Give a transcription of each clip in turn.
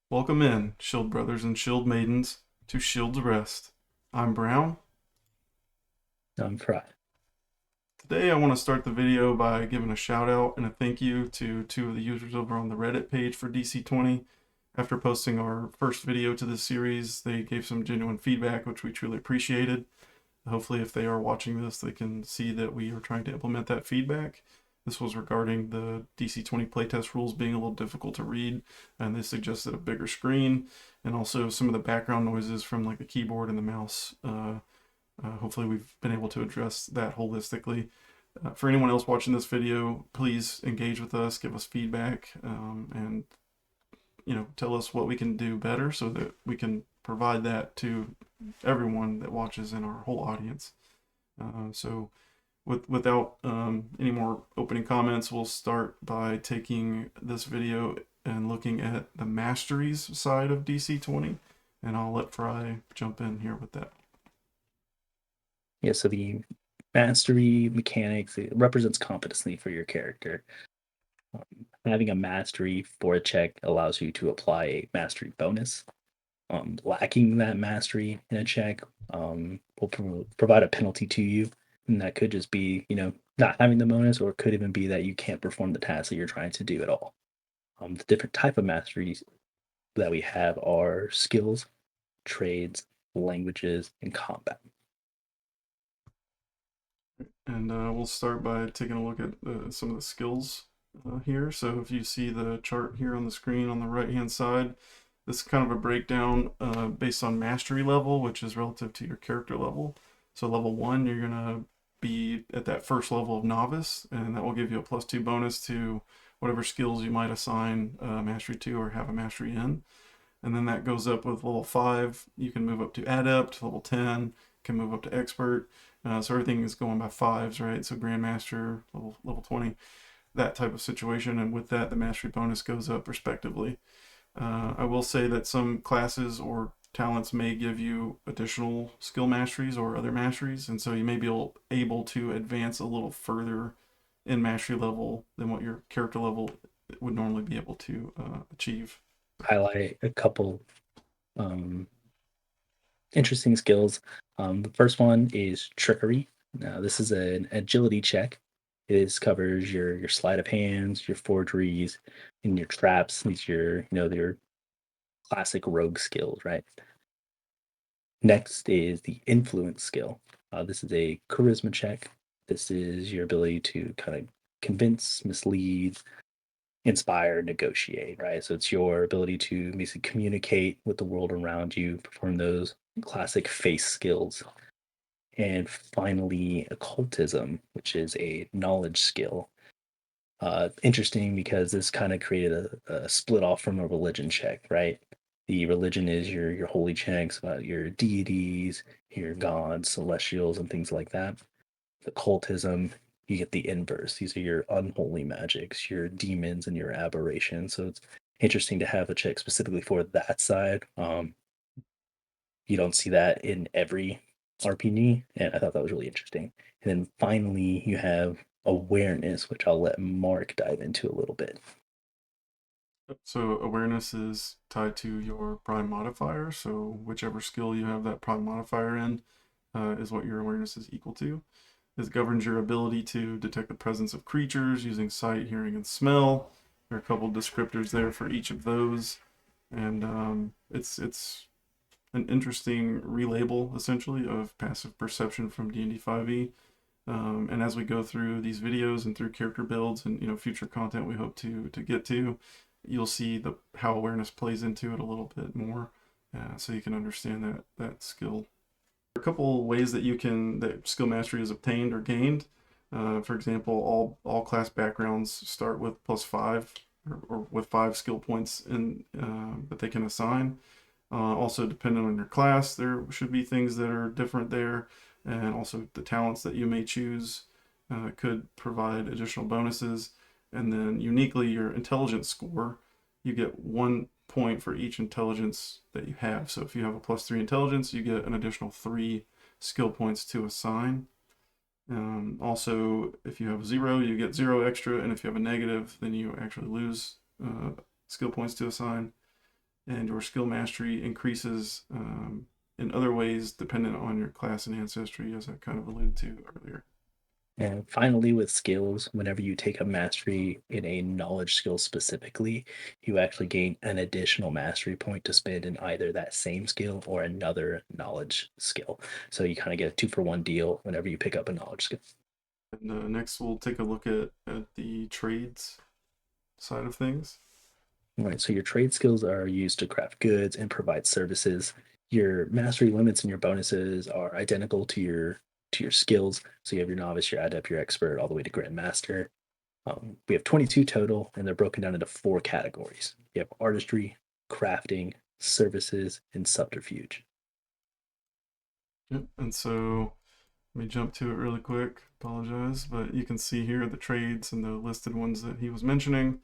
Welcome in, Shield Brothers and Shield Maidens, to Shield's Rest. I'm Brown. I'm fried. Today I want to start the video by giving a shout out and a thank you to two of the users over on the Reddit page for DC20. After posting our first video to this series, they gave some genuine feedback, which we truly appreciated. Hopefully, if they are watching this, they can see that we are trying to implement that feedback. This was regarding the DC20 playtest rules being a little difficult to read, and they suggested a bigger screen, and also some of the background noises from like the keyboard and the mouse. Hopefully, we've been able to address that holistically. For anyone else watching this video, please engage with us, give us feedback, and tell us what we can do better so that we can provide that to everyone that watches in our whole audience. So without any more opening comments, we'll start by taking this video and looking at the Masteries side of DC20, and I'll let Fry jump in here with that. Yeah, so the mastery mechanics, it represents competency for your character. Having a mastery for a check allows you to apply a mastery bonus. Lacking that mastery in a check will provide a penalty to you. And that could just be, not having the bonus, or it could even be that you can't perform the task that you're trying to do at all. The different type of masteries that we have are skills, trades, languages, and combat. And we'll start by taking a look at some of the skills here. So if you see the chart here on the screen on the right hand side, this is kind of a breakdown based on mastery level, which is relative to your character level. So level 1, you're going to be at that first level of novice, and that will give you a +2 bonus to whatever skills you might assign mastery to or have a mastery in. And then that goes up with level 5. You can move up to adept. Level 10 can move up to expert. So everything is going by fives, right? So grandmaster, level 20, that type of situation. And with that, the mastery bonus goes up respectively. I will say that some classes or talents may give you additional skill masteries or other masteries, and so you may be able to advance a little further in mastery level than what your character level would normally be able to achieve. Highlight a couple um, interesting skills. The first one is trickery. Now, this is an agility check. It covers your sleight of hands, your forgeries, and your traps. These are your classic rogue skills, right? Next is the influence skill. This is a charisma check. This is your ability to kind of convince, mislead, inspire, negotiate, right? So it's your ability to basically communicate with the world around you, perform those classic face skills. And finally, occultism, which is a knowledge skill. Interesting because this kind of created a split off from a religion check, right? The religion is your holy checks about your deities, your gods, celestials, and things like that. The occultism, you get the inverse. These are your unholy magics, your demons, and your aberrations. So it's interesting to have a check specifically for that side. You don't see that in every RPG, and I thought that was really interesting. And then finally, you have awareness, which I'll let Mark dive into a little bit. So awareness is tied to your prime modifier. So whichever skill you have that prime modifier in is what your awareness is equal to. This governs your ability to detect the presence of creatures using sight, hearing, and smell. There are a couple descriptors there for each of those, and it's an interesting relabel essentially of passive perception from D&D 5e. And as we go through these videos and through character builds and future content we hope to get to, you'll see how awareness plays into it a little bit more, so you can understand that skill. There are a couple ways that skill mastery is obtained or gained. For example, all class backgrounds start with +5 or with 5 skill points in that they can assign. Also, depending on your class, there should be things that are different there, and also the talents that you may choose could provide additional bonuses. And then uniquely, your intelligence score, you get 1 point for each intelligence that you have. So if you have a +3 intelligence, you get an additional 3 skill points to assign. Also, if you have 0, you get 0 extra, and if you have a negative, then you actually lose skill points to assign. and your skill mastery increases in other ways dependent on your class and ancestry, as I kind of alluded to earlier. And finally, with skills, whenever you take a mastery in a knowledge skill specifically, you actually gain an additional mastery point to spend in either that same skill or another knowledge skill. So you kind of get a 2-for-1 deal whenever you pick up a knowledge skill. And next, we'll take a look at the trades side of things. All right, so your trade skills are used to craft goods and provide services. Your mastery limits and your bonuses are identical to your skills. So you have your novice, your adept, your expert, all the way to grandmaster. We have 22 total, and they're broken down into 4 categories. You have artistry, crafting, services, and subterfuge. Yep. And so let me jump to it really quick. Apologize, but you can see here the trades and the listed ones that he was mentioning,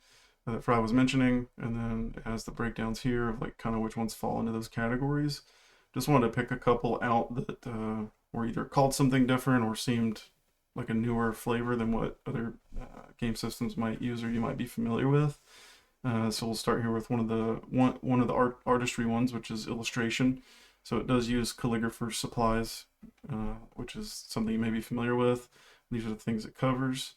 that Fry was mentioning, and then it has the breakdowns here of like kind of which ones fall into those categories. Just wanted to pick a couple out that were either called something different or seemed like a newer flavor than what other game systems might use or you might be familiar with. So we'll start here with one of the artistry ones, which is illustration. So it does use calligrapher's supplies, which is something you may be familiar with. These are the things it covers.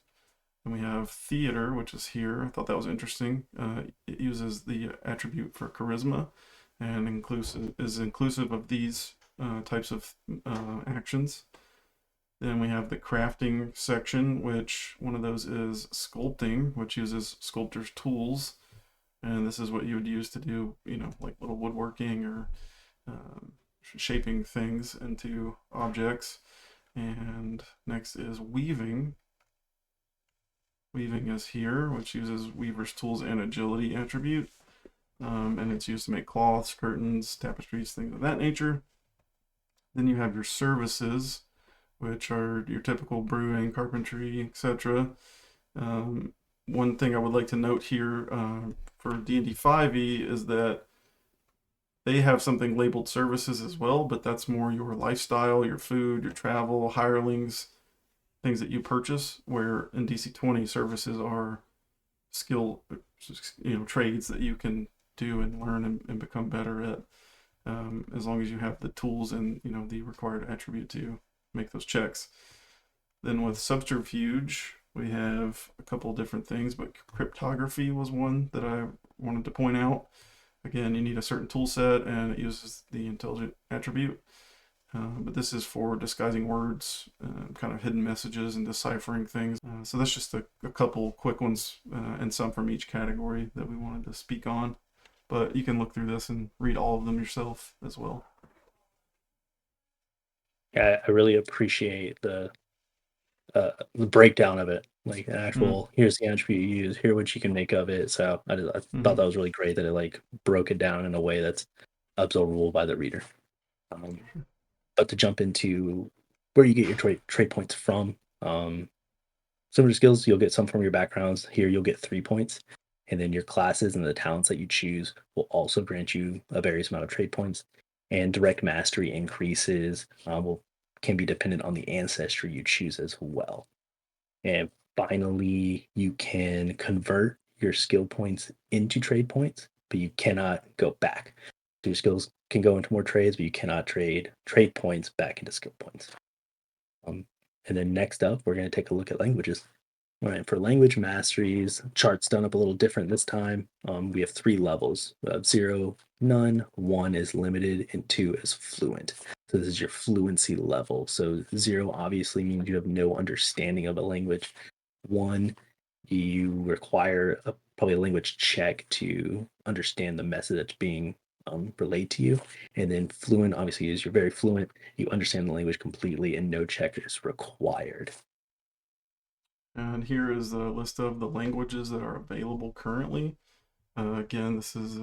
And we have theater, which is here. I thought that was interesting. It uses the attribute for charisma and is inclusive of these types of actions. Then we have the crafting section, which one of those is sculpting, which uses sculptor's tools. And this is what you would use to do, like little woodworking or shaping things into objects. And next is weaving. Weaving is here, which uses weaver's tools and agility attribute. And it's used to make cloths, curtains, tapestries, things of that nature. Then you have your services, which are your typical brewing, carpentry, etc. One thing I would like to note here for D&D 5e is that they have something labeled services as well, but that's more your lifestyle, your food, your travel, hirelings, things that you purchase, where in DC20 services are skill, trades that you can do and learn and become better at, as long as you have the tools and the required attribute to make those checks. Then with subterfuge, we have a couple of different things, but cryptography was one that I wanted to point out. Again, you need a certain tool set and it uses the intelligent attribute. But this is for disguising words, kind of hidden messages and deciphering things. So that's just a couple quick ones and some from each category that we wanted to speak on. But you can look through this and read all of them yourself as well. Yeah, I really appreciate the breakdown of it, like an Mm, actual here's the attribute you use, here what you can make of it. So I thought mm-hmm. that was really great that it like broke it down in a way that's absorbable by the reader. Um, but to jump into where you get your trait points from, some of your skills you'll get some from your backgrounds. Here you'll get 3 points, and then your classes and the talents that you choose will also grant you a various amount of trait points. And direct mastery increases will can be dependent on the ancestry you choose as well. And finally, you can convert your skill points into trade points, but you cannot go back. So your skills can go into more trades, but you cannot trade trade points back into skill points. Um, and then next up, we're going to take a look at languages. All right, for language masteries, chart's done up a little different this time. We have 3 levels: 0, none, 1 is limited, and 2 is fluent. So this is your fluency level. So 0 obviously means you have no understanding of a language. 1, you require probably a language check to understand the message that's being relayed to you. And then fluent obviously is you're very fluent, you understand the language completely, and no check is required. And here is the list of the languages that are available currently. Again, this is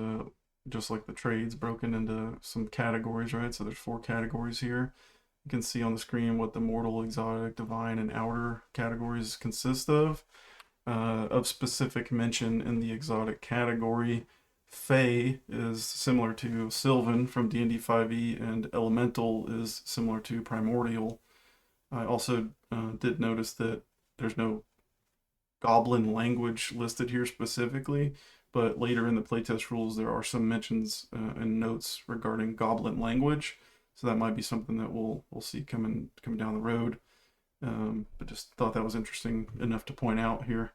just like the trades broken into some categories, right? So there's 4 categories here. You can see on the screen what the mortal, exotic, divine, and outer categories consist of. Of specific mention in the exotic category, Fey is similar to Sylvan from D&D 5e, and Elemental is similar to Primordial. I also did notice that there's no Goblin language listed here specifically, but later in the playtest rules, there are some mentions and notes regarding Goblin language. So that might be something that we'll see coming down the road. But just thought that was interesting enough to point out here.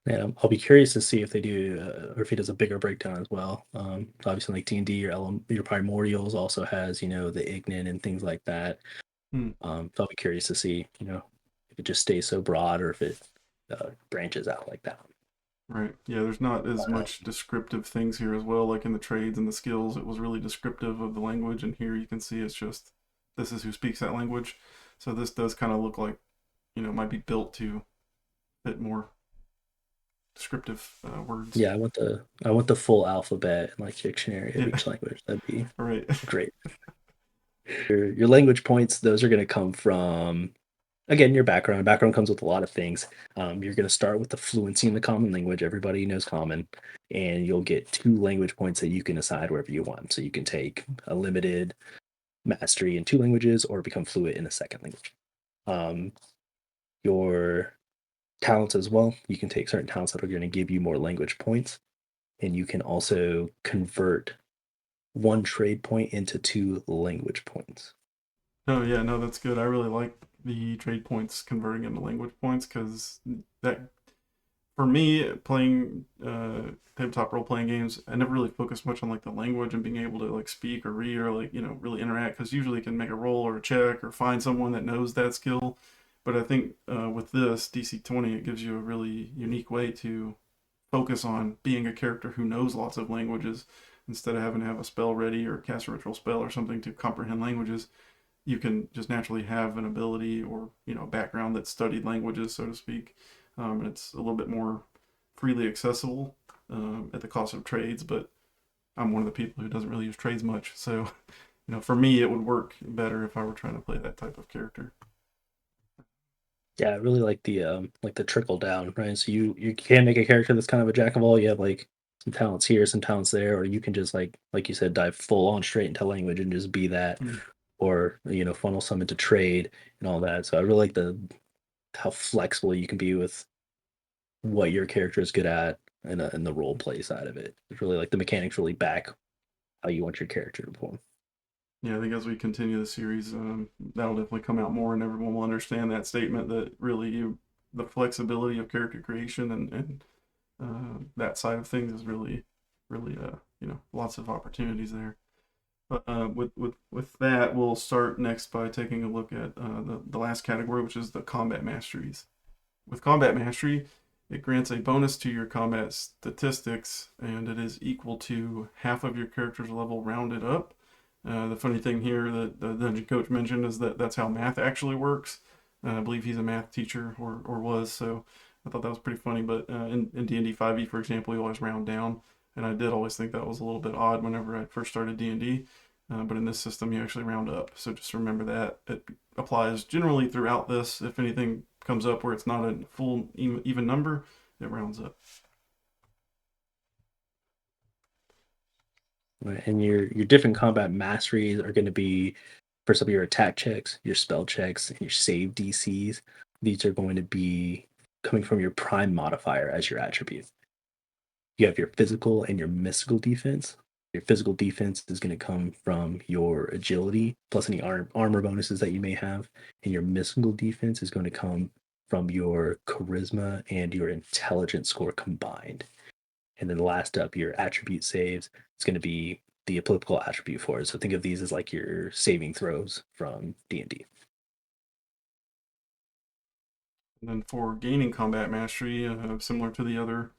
Yeah, I'll be curious to see if they do, or if he does a bigger breakdown as well. Obviously, like D&D, your primordials also has, the ignin and things like that. Hmm. So I'll be curious to see, if it just stays so broad or if it branches out like that. Right. Yeah, there's not as But, much descriptive things here as well. Like in the trades and the skills, it was really descriptive of the language, and here you can see it's just this is who speaks that language. So this does kind of look like, it might be built to fit more descriptive words. yeah, I want the full alphabet and like dictionary of Yeah, each language. That'd be right. great. Your language points, those are going to come from, again, your background. Background comes with a lot of things. You're going to start with the fluency in the common language. Everybody knows common, and you'll get 2 language points that you can assign wherever you want. So you can take a limited mastery in 2 languages or become fluent in a second language. Um, your talents as well. You can take certain talents that are going to give you more language points, and you can also convert 1 trade point into 2 language points. Oh yeah, no, that's good. I really like the trade points converting into language points because that for me playing tabletop role playing games, I never really focused much on like the language and being able to like speak or read or like really interact because usually you can make a roll or a check or find someone that knows that skill. But I think with this DC20, it gives you a really unique way to focus on being a character who knows lots of languages instead of having to have a spell ready or cast a ritual spell or something to comprehend languages. You can just naturally have an ability or background that studied languages, so to speak, and it's a little bit more freely accessible at the cost of trades. But I'm one of the people who doesn't really use trades much, so for me, it would work better if I were trying to play that type of character. Yeah, I really like the trickle down, right? So you can make a character that's kind of a jack of all. You have like some talents here, some talents there, or you can just like you said, dive full on straight into language and just be that, Mm. or funnel some into trade and all that. So I really like the how flexible you can be with what your character is good at and in the role play side of it. It's really like the mechanics really back how you want your character to perform. Yeah, I think as we continue the series, that'll definitely come out more, and everyone will understand that statement that really the flexibility of character creation and that side of things is really lots of opportunities there. But with that, we'll start next by taking a look at the last category, which is the combat masteries. With combat mastery, it grants a bonus to your combat statistics, and it is equal to half of your character's level rounded up. The funny thing here that the dungeon coach mentioned is that that's how math actually works. I believe he's a math teacher or was, so I thought that was pretty funny. But in D&D 5e, for example, you always round down, and I did always think that was a little bit odd whenever I first started D&D. But in this system, you actually round up. So just remember that. It applies generally throughout this. If anything comes up where it's not a full even number, it rounds up. Right? And your different combat masteries are going to be for some of your attack checks, your spell checks, and your save DCs. These are going to be coming from your prime modifier as your attribute. You have your physical and your mystical defense. Your physical defense is going to come from your agility plus any armor bonuses that you may have, and your mystical defense is going to come from your charisma and your intelligence score combined. And then last up, your attribute saves. It's going to be the applicable attribute for it. So think of these as like your saving throws from D&D. And then for gaining combat mastery, similar to the other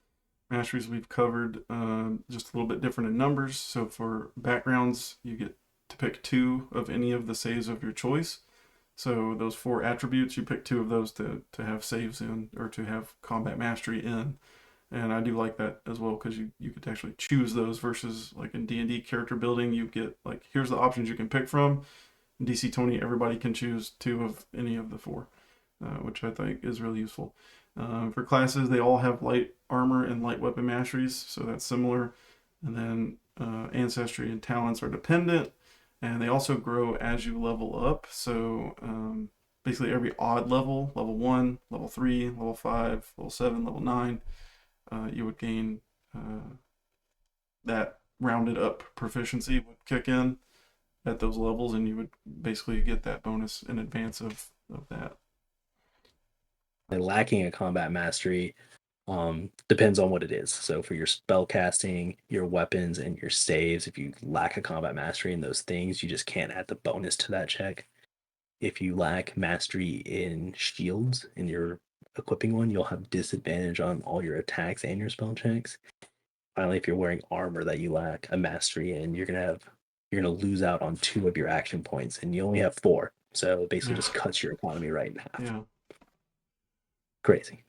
masteries we've covered, just a little bit different in numbers. So for backgrounds, you get to pick two of any of the saves of your choice. So those four attributes, you pick two of those to have saves in or to have combat mastery in. And I do like that as well because you could actually choose those versus like in D&D character building, you get like here's the options you can pick from. In DC20, everybody can choose two of any of the four, which I think is really useful. For classes, they all have light armor and light weapon masteries, so that's similar. And then ancestry and talents are dependent, and they also grow as you level up. So basically, every odd level, level 1, level 3, level 5, level 7, level 9, you would gain that rounded up proficiency would kick in at those levels, and you would basically get that bonus in advance of that. And lacking a combat mastery depends on what it is. So for your spell casting, your weapons, and your saves, if you lack a combat mastery in those things, you just can't add the bonus to that check. If you lack mastery in shields and you're equipping one, you'll have disadvantage on all your attacks and your spell checks. Finally, if you're wearing armor that you lack a mastery in, you're gonna lose out on 2 of your action points, and you only have 4. So it basically Yeah, just cuts your economy right in half. yeah, Crazy.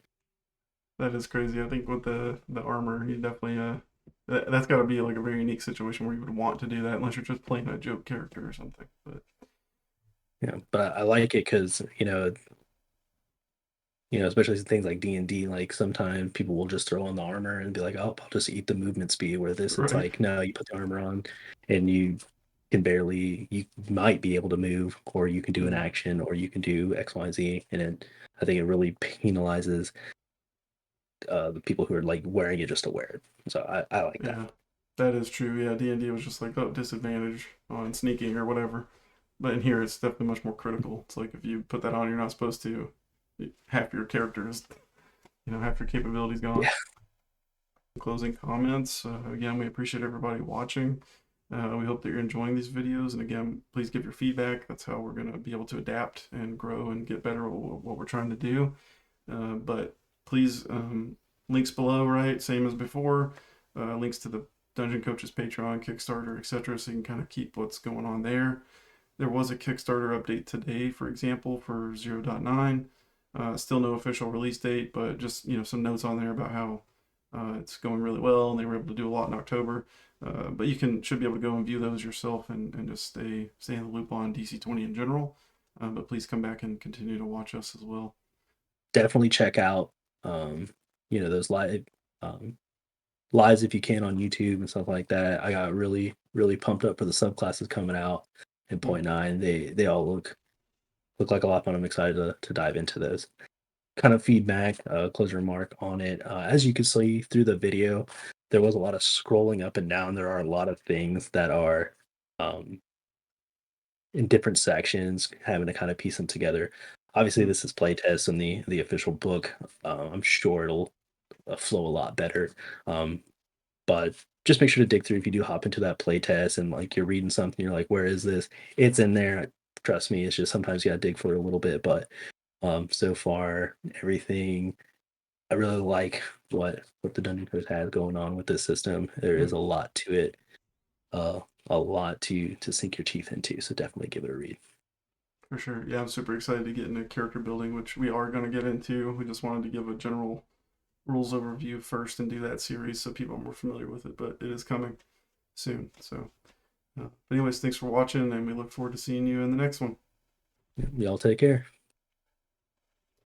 that is crazy. I think with the armor, you definitely that's got to be like a very unique situation where you would want to do that unless you're just playing a joke character or something. But Yeah, but I like it because especially things like D&D, like sometimes people will just throw on the armor and be like, "Oh, I'll just eat the movement speed." Where this, it's right, like, no, you put the armor on, and you might be able to move, or you can do an mm, action, or you can do X, Y, Z, and I think it really penalizes the people who are like wearing it just to wear it. So I like that. yeah, that is true. Yeah, D&D was just like, oh, disadvantage on sneaking or whatever. But in here, it's definitely much more critical. It's like if you put that on, you're not supposed to. Half your characters, half your capabilities gone. Yeah, Closing comments. Again, we appreciate everybody watching. We hope that you're enjoying these videos. And again, please give your feedback. That's how we're going to be able to adapt and grow and get better at what we're trying to do. But please, links below, right? Same as before. Links to the Dungeon Coaches Patreon, Kickstarter, etc. So you can kind of keep what's going on there. There was a Kickstarter update today, for example, for 0.9. Still no official release date, but just some notes on there about how it's going really well, and they were able to do a lot in October. But you should be able to go and view those yourself and just stay in the loop on DC20 in general. But please come back and continue to watch us as well. definitely check out um, those lives if you can on YouTube and stuff like that. I got really really pumped up for the subclasses coming out in Mm, point nine. They all look like a lot of fun. I'm excited to dive into those. Kind of feedback, closing remark on it. As you can see through the video, there was a lot of scrolling up and down. There are a lot of things that are um, in different sections, having to kind of piece them together. Obviously, mm, this is playtest and the official book. I'm sure it'll flow a lot better. Um, but just make sure to dig through if you do hop into that playtest and like you're reading something, you're like, where is this? It's in there. Trust me, it's just sometimes you gotta dig for it a little bit. But so far, everything I really like what the Dungeon Coast has going on with this system. There yeah, is a lot to it, uh, a lot to sink your teeth into. So definitely give it a read. for sure. Yeah, I'm super excited to get into character building, which we are going to get into. We just wanted to give a general rules overview first and do that series so people are more familiar with it, but it is coming soon. So, but anyways, thanks for watching, and we look forward to seeing you in the next one. Y'all take care.